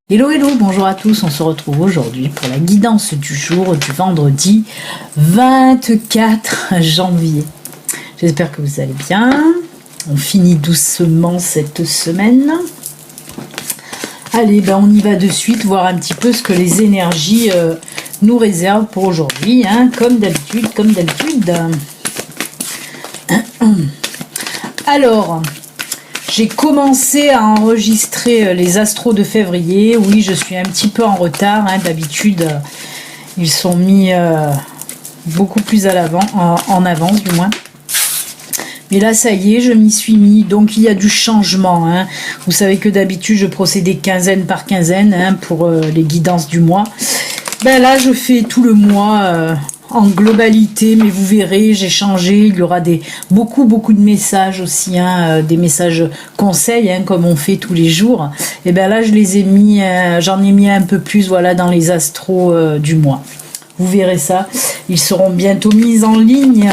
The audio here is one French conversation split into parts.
Hello hello, bonjour à tous, on se retrouve aujourd'hui pour la guidance du jour du vendredi 24 janvier. J'espère que vous allez bien. On finit doucement cette semaine. Allez, on y va de suite voir un petit peu ce que les énergies nous réservent pour aujourd'hui, comme d'habitude, Alors, j'ai commencé à enregistrer les astros de février. Oui, je suis un petit peu en retard. D'habitude, ils sont mis beaucoup plus en avance du moins. Mais là, ça y est, je m'y suis mis. Donc, il y a du changement. Vous savez que d'habitude, je procédais quinzaine par quinzaine pour les guidances du mois. Là, je fais tout le mois en globalité, mais vous verrez, j'ai changé. Il y aura beaucoup de messages aussi, des messages conseils, comme on fait tous les jours. Et là, je les ai mis, j'en ai mis un peu plus, voilà, dans les astros du mois. Vous verrez ça. Ils seront bientôt mis en ligne.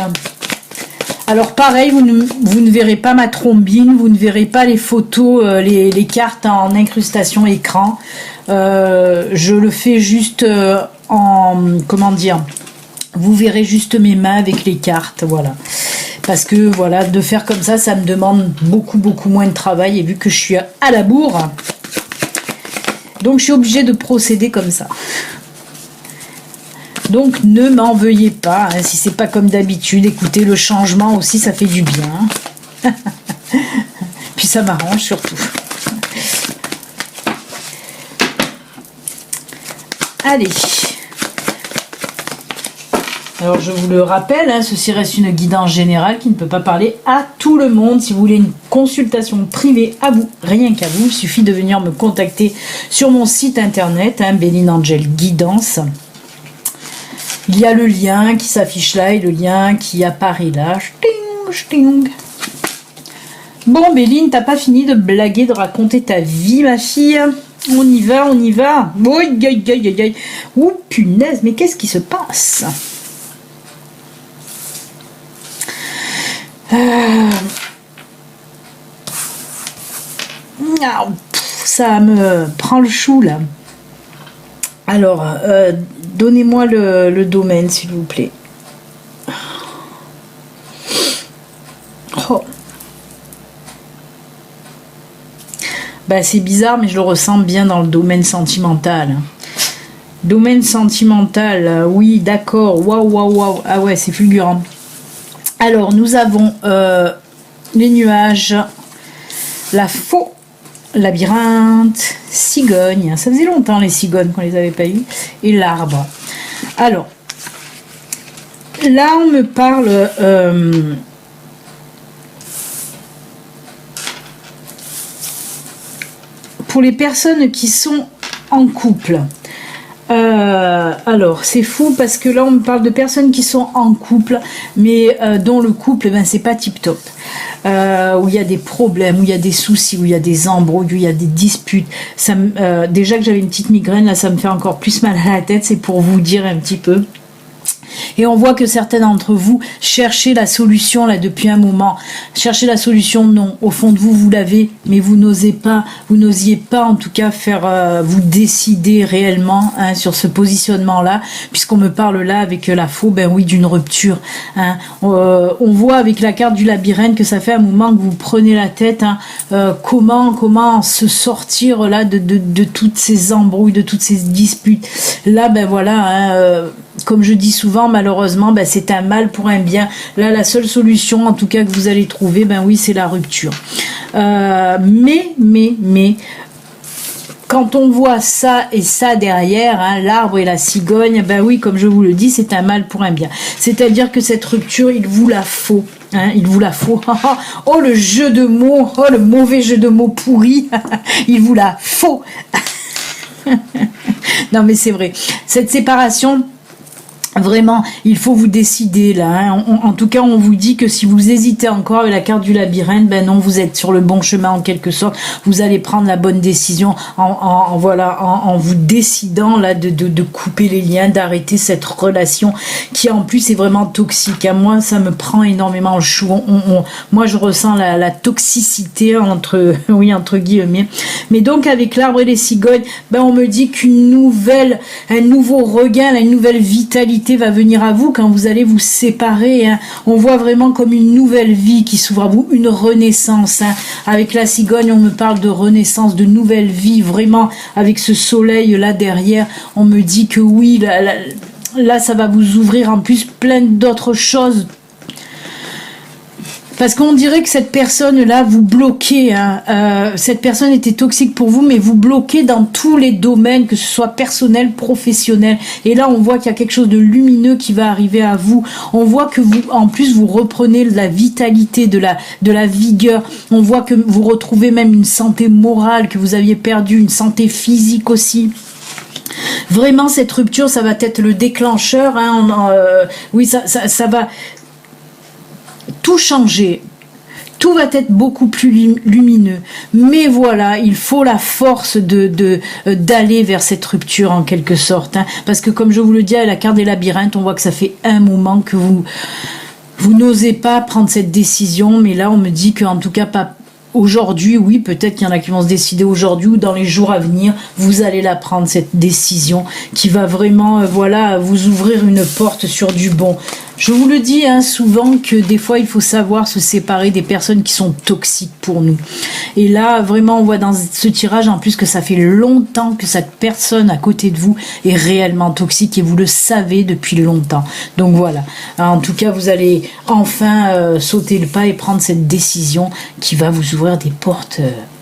Alors pareil, vous ne verrez pas ma trombine, vous ne verrez pas les photos, les cartes en incrustation écran. Je le fais juste vous verrez juste mes mains avec les cartes, voilà. Parce que voilà, de faire comme ça, ça me demande beaucoup moins de travail. Et vu que je suis à la bourre, donc je suis obligée de procéder comme ça. Donc ne m'en veuillez pas, si c'est pas comme d'habitude. Écoutez, le changement aussi, ça fait du bien. Puis ça m'arrange surtout. Allez. Alors je vous le rappelle, ceci reste une guidance générale qui ne peut pas parler à tout le monde. Si vous voulez une consultation privée à vous, rien qu'à vous, il suffit de venir me contacter sur mon site internet, Béline Angel Guidance. Il y a le lien qui s'affiche là et le lien qui apparaît là. Ch'ting. Bon, Béline, t'as pas fini de blaguer, de raconter ta vie, ma fille? On y va. Ouh, punaise, mais qu'est-ce qui se passe? Ça me prend le chou là. Alors, donnez-moi le domaine s'il vous plaît. Oh. C'est bizarre, mais je le ressens bien dans le domaine sentimental. Domaine sentimental, oui, d'accord. Waouh. Ah ouais, c'est fulgurant. Alors, nous avons les nuages, la faux, labyrinthe, cigogne. Ça faisait longtemps les cigognes qu'on les avait pas eues. Et l'arbre. Alors, là, on me parle... pour les personnes qui sont en couple. Alors c'est fou parce que là on me parle de personnes qui sont en couple mais dont le couple c'est pas tip top, où il y a des problèmes, où il y a des soucis, où il y a des embrouilles, où il y a des disputes. Déjà que j'avais une petite migraine, là ça me fait encore plus mal à la tête. C'est pour vous dire un petit peu. Et on voit que certains d'entre vous cherchez la solution là depuis un moment. Cherchez la solution, non. Au fond de vous, vous l'avez, mais vous n'osiez pas en tout cas faire vous décider réellement sur ce positionnement-là, puisqu'on me parle là avec la faux, oui, d'une rupture. On voit avec la carte du labyrinthe que ça fait un moment que vous prenez la tête. Comment se sortir là de toutes ces embrouilles, de toutes ces disputes. Là, voilà. Comme je dis souvent, malheureusement, c'est un mal pour un bien. Là, la seule solution, en tout cas, que vous allez trouver, oui, c'est la rupture. Mais, quand on voit ça et ça derrière, l'arbre et la cigogne, oui, comme je vous le dis, c'est un mal pour un bien. C'est-à-dire que cette rupture, il vous la faut. Il vous la faut. Oh, le jeu de mots, oh, le mauvais jeu de mots pourri. Il vous la faut. Non, mais c'est vrai. Cette séparation... Vraiment, il faut vous décider là. Hein. En tout cas, on vous dit que si vous hésitez encore avec la carte du labyrinthe, ben non, vous êtes sur le bon chemin en quelque sorte. Vous allez prendre la bonne décision en vous décidant là de couper les liens, d'arrêter cette relation qui en plus est vraiment toxique. Hein. Moi, ça me prend énormément le chou. Moi, je ressens la toxicité entre guillemets. Mais donc avec l'arbre et les cigognes, ben on me dit un nouveau regain, une nouvelle vitalité va venir à vous quand vous allez vous séparer. Hein. On voit vraiment comme une nouvelle vie qui s'ouvre à vous, une renaissance. Hein. Avec la cigogne, on me parle de renaissance, de nouvelle vie. Vraiment, avec ce soleil là derrière, on me dit que oui, là ça va vous ouvrir en plus plein d'autres choses. Parce qu'on dirait que cette personne-là, vous bloquez. Hein. Cette personne était toxique pour vous, mais vous bloquez dans tous les domaines, que ce soit personnel, professionnel. Et là, on voit qu'il y a quelque chose de lumineux qui va arriver à vous. On voit que vous, en plus, vous reprenez de la vitalité, de la vigueur. On voit que vous retrouvez même une santé morale que vous aviez perdue, une santé physique aussi. Vraiment, cette rupture, ça va être le déclencheur. Hein. Oui, ça va tout changer, tout va être beaucoup plus lumineux, mais voilà, il faut la force d'aller vers cette rupture en quelque sorte, hein, parce que comme je vous le dis, à la carte des labyrinthes, on voit que ça fait un moment que vous n'osez pas prendre cette décision, mais là on me dit qu'en tout cas pas aujourd'hui, oui, peut-être qu'il y en a qui vont se décider aujourd'hui ou dans les jours à venir, vous allez la prendre, cette décision qui va vraiment, voilà, vous ouvrir une porte sur du bon. Je vous le dis hein, souvent que des fois, il faut savoir se séparer des personnes qui sont toxiques pour nous. Et là, vraiment, on voit dans ce tirage, en plus, que ça fait longtemps que cette personne à côté de vous est réellement toxique et vous le savez depuis longtemps. Donc voilà, en tout cas, vous allez enfin sauter le pas et prendre cette décision qui va vous ouvrir des portes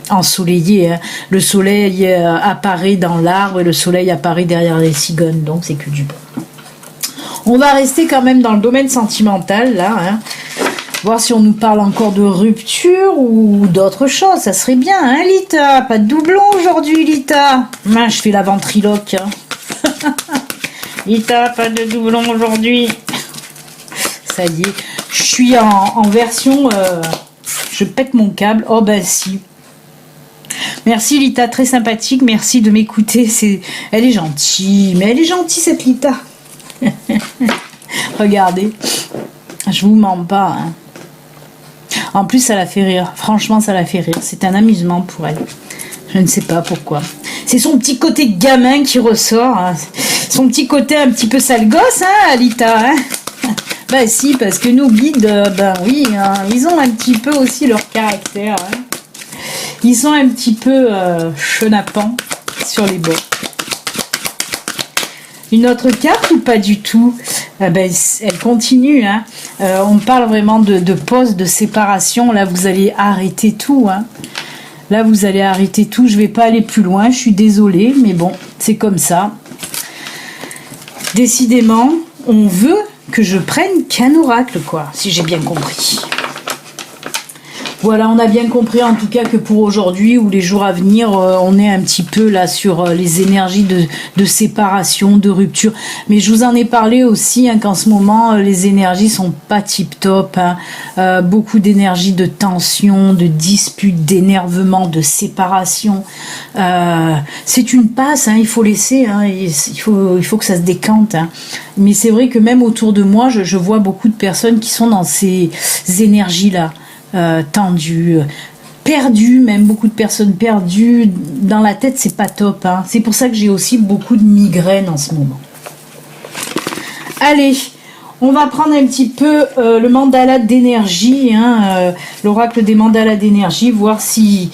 ensoleillées. Hein. Le soleil apparaît dans l'arbre et le soleil apparaît derrière les cigognes, donc c'est que du bon. On va rester quand même dans le domaine sentimental, là. Hein. Voir si on nous parle encore de rupture ou d'autre chose. Ça serait bien, hein, Lita? Pas de doublon aujourd'hui, Lita. Je fais la ventriloque. Hein. Lita, pas de doublon aujourd'hui. Ça y est. Je suis en version... je pète mon câble. Oh, ben si. Merci, Lita. Très sympathique. Merci de m'écouter. Elle est gentille. Mais elle est gentille, cette Lita. Regardez, je vous mens pas. Hein. En plus, ça la fait rire. Franchement, ça la fait rire. C'est un amusement pour elle. Je ne sais pas pourquoi. C'est son petit côté gamin qui ressort. Hein. Son petit côté un petit peu sale gosse, hein, Alita. Hein. Bah si, parce que nos guides, ben oui, hein, ils ont un petit peu aussi leur caractère. Hein. Ils sont un petit peu chenapans sur les bords. Une autre carte ou pas du tout? Ben, elle continue. Hein. On parle vraiment de pause, de séparation. Là, vous allez arrêter tout. Hein. Là, vous allez arrêter tout. Je ne vais pas aller plus loin. Je suis désolée, mais bon, c'est comme ça. Décidément, on veut que je prenne qu'un oracle, quoi, si j'ai bien compris. Voilà, on a bien compris en tout cas que pour aujourd'hui ou les jours à venir, on est un petit peu là sur les énergies de séparation, de rupture. Mais je vous en ai parlé aussi hein, qu'en ce moment, les énergies sont pas tip-top. Hein. Beaucoup d'énergie de tension, de dispute, d'énervement, de séparation. C'est une passe, hein, il faut laisser, hein, il faut que ça se décante. Hein. Mais c'est vrai que même autour de moi, je vois beaucoup de personnes qui sont dans ces énergies-là. Tendues, perdues, même beaucoup de personnes perdues dans la tête, c'est pas top. Hein. C'est pour ça que j'ai aussi beaucoup de migraines en ce moment. Allez, on va prendre un petit peu le mandala d'énergie, hein, l'oracle des mandalas d'énergie, voir s'il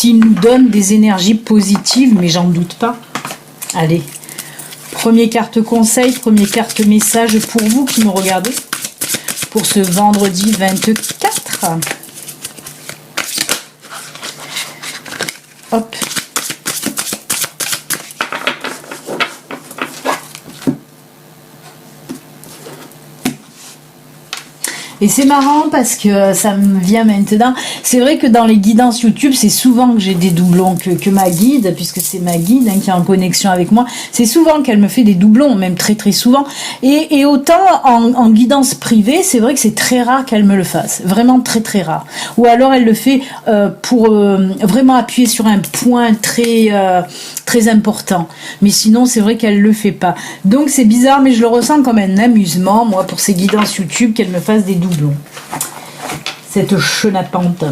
nous donne des énergies positives, mais j'en doute pas. Allez, première carte conseil, première carte message pour vous qui me regardez, pour ce vendredi 24. Hop. Et c'est marrant parce que ça me vient maintenant. C'est vrai que dans les guidances YouTube, c'est souvent que j'ai des doublons, que ma guide, puisque c'est ma guide qui est en connexion avec moi, c'est souvent qu'elle me fait des doublons, même très très souvent. Et autant en guidance privée, c'est vrai que c'est très rare qu'elle me le fasse. Vraiment très très rare. Ou alors elle le fait pour vraiment appuyer sur un point très important. Mais sinon, c'est vrai qu'elle le fait pas. Donc c'est bizarre, mais je le ressens comme un amusement, moi, pour ces guidances YouTube, qu'elle me fasse des doublons. Cette chenapante.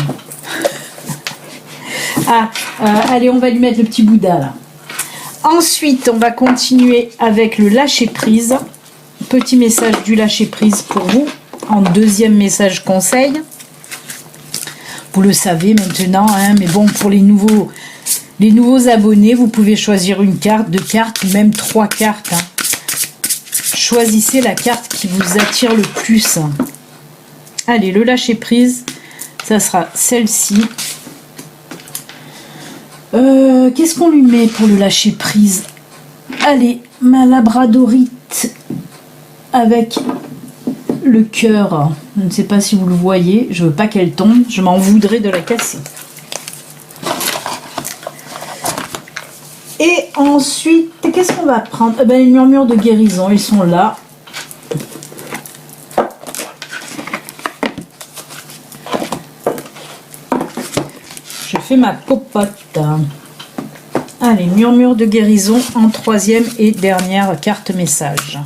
Allez, on va lui mettre le petit Bouddha là. Ensuite, on va continuer avec le lâcher prise. Petit message du lâcher prise pour vous. En deuxième message conseil. Vous le savez maintenant, hein, mais bon, pour les nouveaux abonnés, vous pouvez choisir une carte, 2 cartes, même 3 cartes. Hein. Choisissez la carte qui vous attire le plus. Allez, le lâcher prise, ça sera celle-ci. Qu'est-ce qu'on lui met pour le lâcher prise? Allez, ma labradorite avec le cœur. Je ne sais pas si vous le voyez. Je veux pas qu'elle tombe. Je m'en voudrais de la casser. Et ensuite, qu'est-ce qu'on va prendre? Les murmures de guérison, ils sont là. Je fais ma popote. Allez, murmure de guérison en troisième et dernière carte message.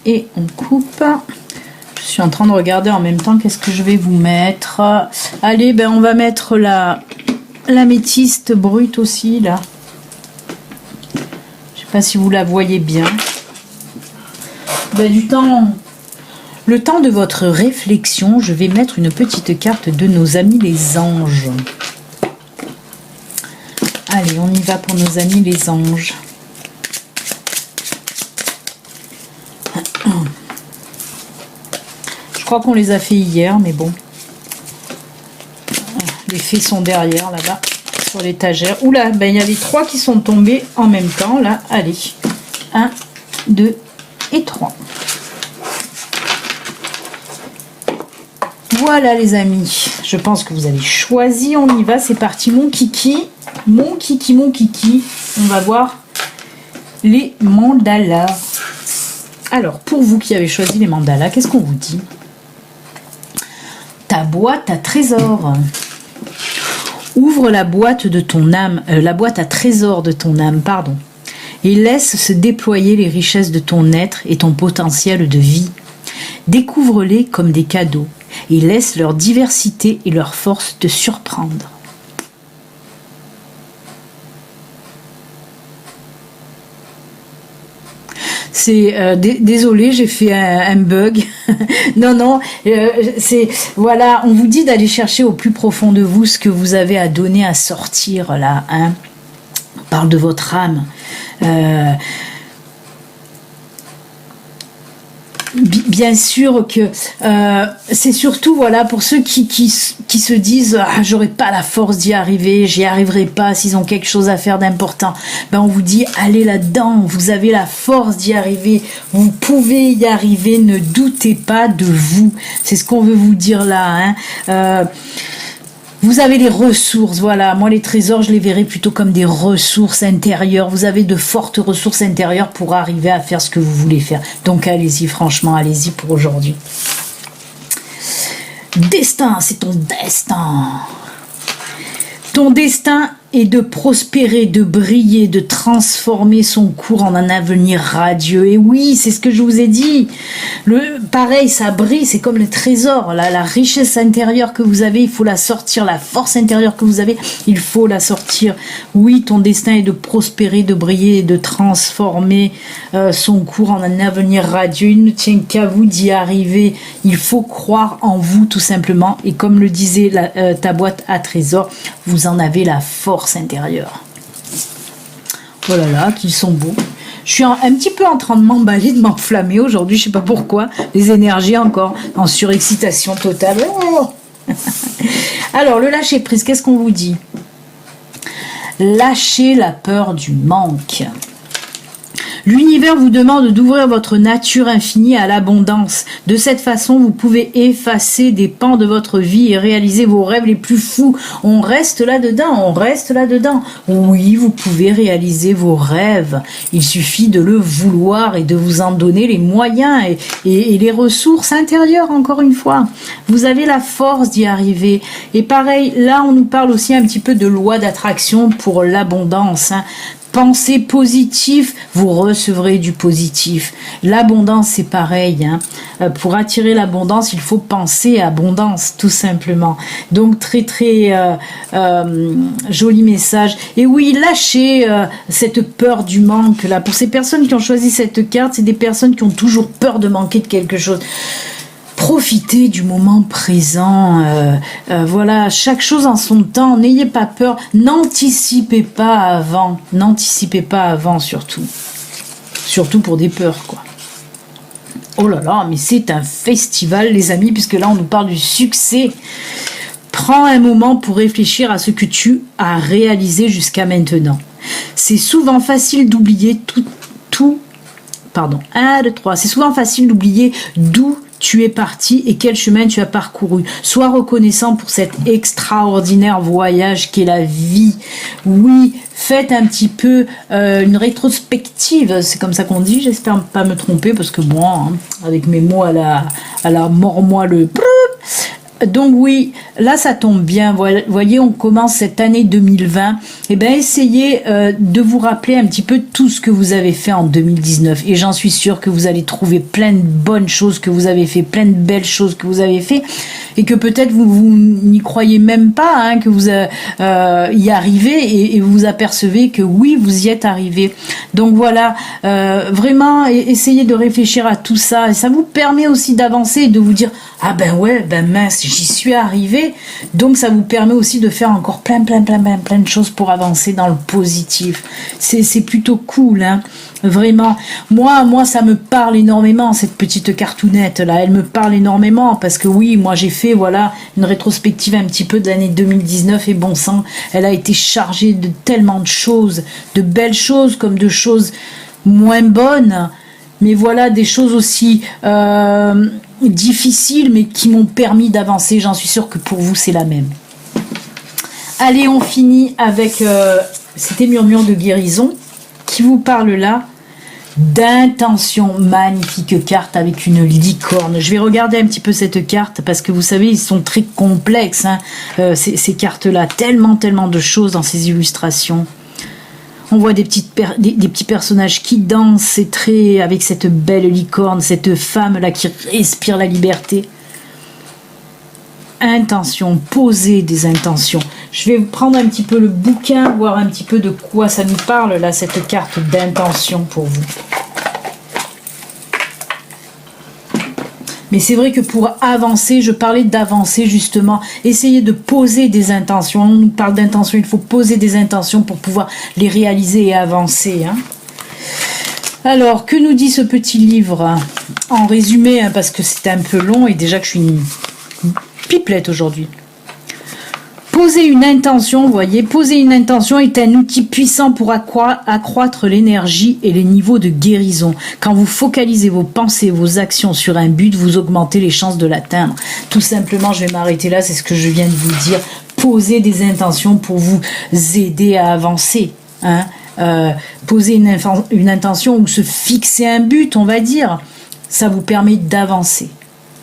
Et on coupe. Je suis en train de regarder en même temps qu'est-ce que je vais vous mettre. Allez, on va mettre l'améthyste brute aussi là. Je sais pas si vous la voyez bien. Le temps de votre réflexion, je vais mettre une petite carte de nos amis les anges. Allez, on y va pour nos amis les anges. Je crois qu'on les a fait hier, mais bon. Les faits sont derrière, là-bas, sur l'étagère. Oula, il y avait 3 qui sont tombés en même temps, là. Allez, 1, 2 et 3. Voilà, les amis. Je pense que vous avez choisi. On y va, c'est parti. Mon kiki. Mon kiki, mon kiki. On va voir les mandalas. Alors, pour vous qui avez choisi les mandalas, qu'est-ce qu'on vous dit? Ta boîte à trésors. Ouvre la boîte de ton âme, la boîte à trésors de ton âme, pardon, et laisse se déployer les richesses de ton être et ton potentiel de vie. Découvre-les comme des cadeaux et laisse leur diversité et leur force te surprendre. C'est désolé, j'ai fait un bug. non, c'est voilà, on vous dit d'aller chercher au plus profond de vous ce que vous avez à donner, à sortir là. Hein. On parle de votre âme. Bien sûr que c'est surtout voilà pour ceux qui se disent j'aurais pas la force d'y arriver, j'y arriverai pas s'ils ont quelque chose à faire d'important. On vous dit allez là-dedans, vous avez la force d'y arriver, vous pouvez y arriver, ne doutez pas de vous. C'est ce qu'on veut vous dire là. Hein. Vous avez les ressources, voilà. Moi, les trésors, je les verrais plutôt comme des ressources intérieures. Vous avez de fortes ressources intérieures pour arriver à faire ce que vous voulez faire. Donc, allez-y, franchement, allez-y pour aujourd'hui. Destin, c'est ton destin. Ton destin est de prospérer, de briller, de transformer son cours en un avenir radieux. Et oui, c'est ce que je vous ai dit. Pareil, ça brille, c'est comme le trésor. La richesse intérieure que vous avez, il faut la sortir. La force intérieure que vous avez, il faut la sortir. Oui, ton destin est de prospérer, de briller et de transformer son cours en un avenir radieux. Il ne tient qu'à vous d'y arriver. Il faut croire en vous, tout simplement. Et comme le disait ta boîte à trésors, vous en avez la force intérieure. Oh là là, qu'ils sont beaux. Je suis un petit peu en train de m'emballer, de m'enflammer aujourd'hui, je sais pas pourquoi. Les énergies encore en surexcitation totale. Oh, Alors, le lâcher prise, qu'est-ce qu'on vous dit? Lâchez la peur du manque. L'univers vous demande d'ouvrir votre nature infinie à l'abondance. De cette façon, vous pouvez effacer des pans de votre vie et réaliser vos rêves les plus fous. On reste là-dedans, on reste là-dedans. Oui, vous pouvez réaliser vos rêves. Il suffit de le vouloir et de vous en donner les moyens et les ressources intérieures, encore une fois. Vous avez la force d'y arriver. Et pareil, là, on nous parle aussi un petit peu de loi d'attraction pour l'abondance, hein. Pensez positif, vous recevrez du positif. L'abondance, c'est pareil, hein. Pour attirer l'abondance, il faut penser à abondance, tout simplement. Donc, très, très joli message. Et oui, lâchez cette peur du manque, là. Pour ces personnes qui ont choisi cette carte, c'est des personnes qui ont toujours peur de manquer de quelque chose. Profitez du moment présent, voilà, chaque chose en son temps, n'ayez pas peur, n'anticipez pas avant surtout pour des peurs, quoi. Oh là là, mais c'est un festival, les amis, puisque là on nous parle du succès. Prends un moment pour réfléchir à ce que tu as réalisé jusqu'à maintenant. C'est souvent facile d'oublier c'est souvent facile d'oublier d'où tu es parti et quel chemin tu as parcouru. Sois reconnaissant pour cet extraordinaire voyage qu'est la vie. Oui, faites un petit peu une rétrospective, c'est comme ça qu'on dit, j'espère pas me tromper, parce que moi, hein, avec mes mots à la mort-moelle, donc oui, là ça tombe bien, voyez, on commence cette année 2020, et bien essayez de vous rappeler un petit peu tout ce que vous avez fait en 2019, et j'en suis sûre que vous allez trouver plein de bonnes choses que vous avez fait, plein de belles choses que vous avez fait, et que peut-être vous n'y croyez même pas, hein, que vous y arrivez, et vous vous apercevez que oui, vous y êtes arrivé. Donc voilà, vraiment essayez de réfléchir à tout ça, et ça vous permet aussi d'avancer et de vous dire, ah ben ouais, ben mince, j'y suis arrivé. Donc ça vous permet aussi de faire encore plein de choses pour avancer dans le positif. C'est plutôt cool, hein. Vraiment. Moi ça me parle énormément, cette petite cartoonette là, elle me parle énormément, parce que oui, moi j'ai fait voilà une rétrospective un petit peu de l'année 2019, et bon sang, elle a été chargée de tellement de choses, de belles choses comme de choses moins bonnes, mais voilà, des choses aussi difficiles, mais qui m'ont permis d'avancer. J'en suis sûre que pour vous c'est la même. Allez, on finit avec c'était Murmure de guérison qui vous parle là d'intention. Magnifique carte avec une licorne. Je vais regarder un petit peu cette carte, parce que vous savez, ils sont très complexes, hein, ces cartes là, tellement de choses dans ces illustrations. On voit des petits personnages qui dansent, avec cette belle licorne, cette femme là qui respire la liberté. Intention, poser des intentions. Je vais prendre un petit peu le bouquin, voir un petit peu de quoi ça nous parle là, cette carte d'intention pour vous. Mais c'est vrai que pour avancer, je parlais d'avancer justement, essayer de poser des intentions. On nous parle d'intentions, il faut poser des intentions pour pouvoir les réaliser et avancer, hein. Alors, que nous dit ce petit livre? En résumé, hein, parce que c'est un peu long et déjà que je suis une pipelette aujourd'hui. Poser une intention, vous voyez, poser une intention est un outil puissant pour accroître l'énergie et les niveaux de guérison. Quand vous focalisez vos pensées, vos actions sur un but, vous augmentez les chances de l'atteindre. Tout simplement, je vais m'arrêter là, c'est ce que je viens de vous dire. Poser des intentions pour vous aider à avancer, hein. Poser une intention ou se fixer un but, on va dire, ça vous permet d'avancer.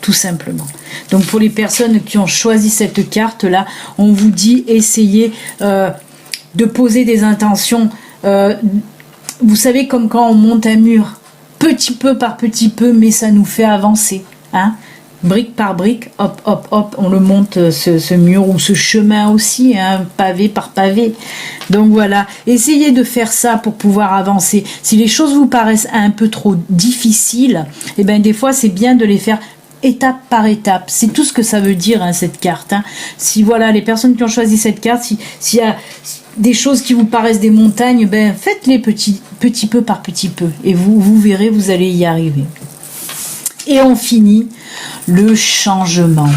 Tout simplement. Donc pour les personnes qui ont choisi cette carte là, on vous dit essayez de poser des intentions, vous savez, comme quand on monte un mur, petit peu par petit peu, mais ça nous fait avancer, hein. Brique par brique, hop hop hop, on le monte, ce mur ou ce chemin aussi, hein, pavé par pavé. Donc voilà, essayez de faire ça pour pouvoir avancer. Si les choses vous paraissent un peu trop difficiles, et ben des fois c'est bien de les faire étape par étape. C'est tout ce que ça veut dire, hein, cette carte, hein. Si voilà, les personnes qui ont choisi cette carte, s'il y a des choses qui vous paraissent des montagnes, ben faites-les petit peu par petit peu, et vous verrez, vous allez y arriver. Et on finit le changement.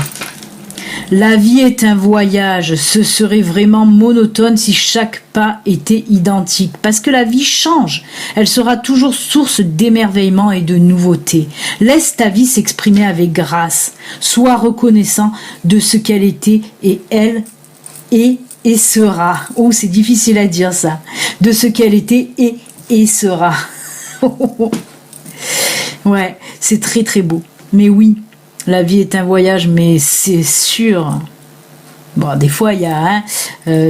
La vie est un voyage, ce serait vraiment monotone si chaque pas était identique, parce que la vie change, elle sera toujours source d'émerveillement et de nouveautés. Laisse ta vie s'exprimer avec grâce, sois reconnaissant de ce qu'elle était et elle est et sera. Oh, c'est difficile à dire ça, de ce qu'elle était et sera. Ouais, c'est très très beau, mais oui. La vie est un voyage, mais c'est sûr. Bon, des fois, il y a,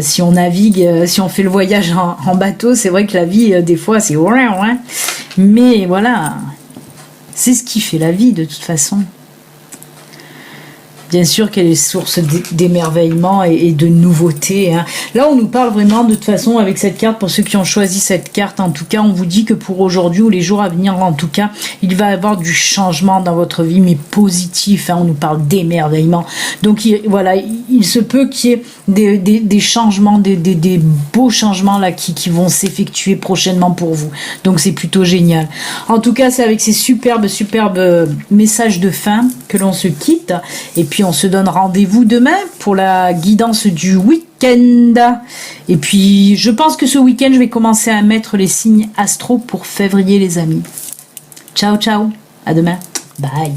si on navigue, si on fait le voyage en bateau, c'est vrai que la vie, des fois, c'est... Mais voilà, c'est ce qui fait la vie, de toute façon. Bien sûr qu'elle est source d'émerveillement et de nouveautés. Hein. Là, on nous parle vraiment, de toute façon, avec cette carte, pour ceux qui ont choisi cette carte, en tout cas, on vous dit que pour aujourd'hui ou les jours à venir, en tout cas, il va y avoir du changement dans votre vie, mais positif. Hein, on nous parle d'émerveillement. Donc, voilà, il se peut qu'il y ait des changements, des beaux changements là qui vont s'effectuer prochainement pour vous. Donc, c'est plutôt génial. En tout cas, c'est avec ces superbes messages de fin que l'on se quitte. Et puis, on se donne rendez-vous demain pour la guidance du week-end. Et puis, je pense que ce week-end, je vais commencer à mettre les signes astro pour février, les amis. Ciao, ciao. À demain. Bye.